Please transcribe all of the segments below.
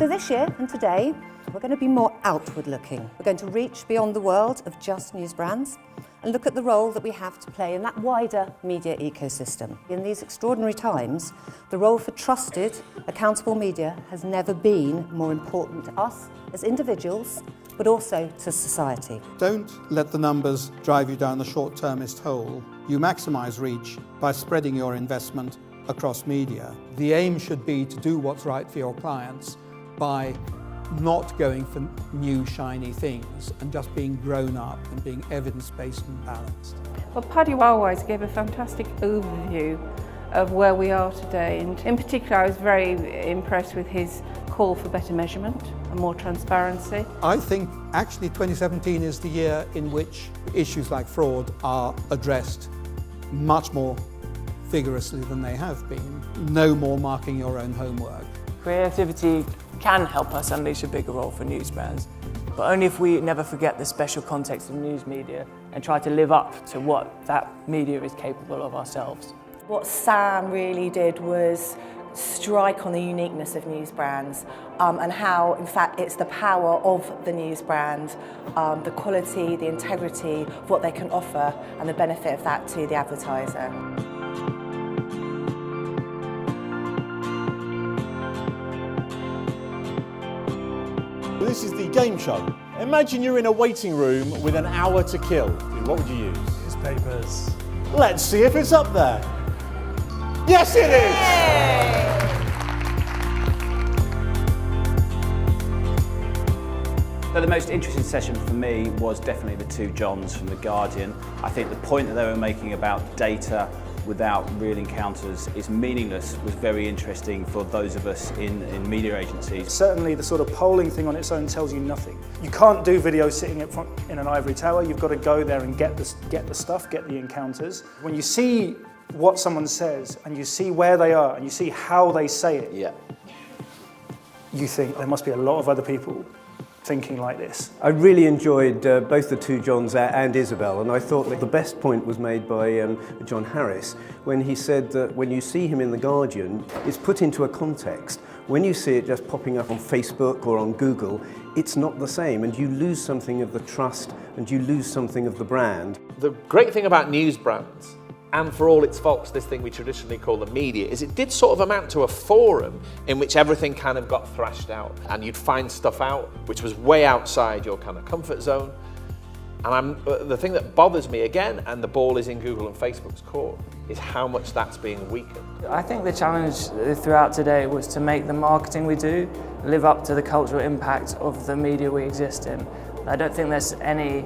So this year and today, we're going to be more outward looking. We're going to reach beyond the world of just news brands and look at the role that we have to play in that wider media ecosystem. In these extraordinary times, the role for trusted, accountable media has never been more important to us as individuals, but also to society. Don't let the numbers drive you down the short-termist hole. You maximise reach by spreading your investment across media. The aim should be to do what's right for your clients by not going for new shiny things and just being grown up and being evidence-based and balanced. Well, Paddy Wildwise gave a fantastic overview of where we are today, and in particular I was very impressed with his call for better measurement and more transparency. I think actually 2017 is the year in which issues like fraud are addressed much more vigorously than they have been. No more marking your own homework. Creativity can help us unleash a bigger role for news brands, but only if we never forget the special context of news media and try to live up to what that media is capable of ourselves. What Sam really did was strike on the uniqueness of news brands and how, in fact, it's the power of the news brand, the quality, the integrity of what they can offer and the benefit of that to the advertiser. This is the game show. Imagine you're in a waiting room with an hour to kill. What would you use? Newspapers. Let's see if it's up there. Yes, it is! So the most interesting session for me was definitely the two Johns from The Guardian. I think the point that they were making about data without real encounters is meaningless was very interesting for those of us in media agencies. Certainly the sort of polling thing on its own tells you nothing. You can't do video sitting in an ivory tower. You've got to go there and get the stuff, get the encounters. When you see what someone says and you see where they are and you see how they say it, you think there must be a lot of other people thinking like this. I really enjoyed both the two Johns and Isabel, and I thought that the best point was made by John Harris when he said that when you see him in The Guardian, it's put into a context. When you see it just popping up on Facebook or on Google, it's not the same, and you lose something of the trust and you lose something of the brand. The great thing about news brands, and for all its faults, this thing we traditionally call the media, is it did sort of amount to a forum in which everything kind of got thrashed out, and you'd find stuff out which was way outside your kind of comfort zone. And the thing that bothers me again, and the ball is in Google and Facebook's court, is how much that's being weakened. I think the challenge throughout today was to make the marketing we do live up to the cultural impact of the media we exist in. I don't think there's any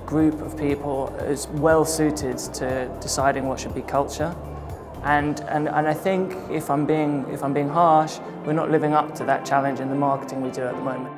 group of people is well suited to deciding what should be culture, and I think if I'm being harsh, we're not living up to that challenge in the marketing we do at the moment.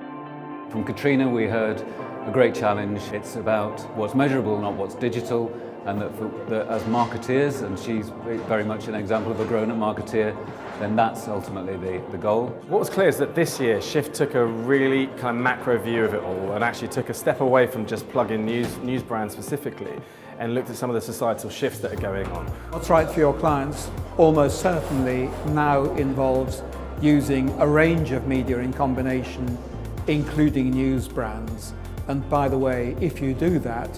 From Katrina we heard a great challenge. It's about what's measurable, not what's digital, and that as marketeers, and she's very much an example of a grown-up marketeer, then that's ultimately the goal. What was clear is that this year Shift took a really kind of macro view of it all and actually took a step away from just plug-in news brands specifically and looked at some of the societal shifts that are going on. What's right for your clients almost certainly now involves using a range of media in combination, including news brands. And by the way, if you do that,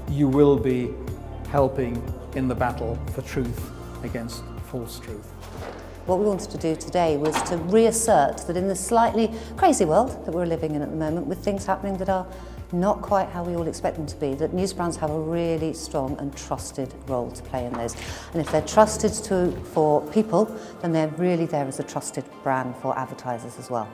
you will be helping in the battle for truth against false truth. What we wanted to do today was to reassert that in this slightly crazy world that we're living in at the moment, with things happening that are not quite how we all expect them to be, that news brands have a really strong and trusted role to play in those. And if they're trusted for people, then they're really there as a trusted brand for advertisers as well.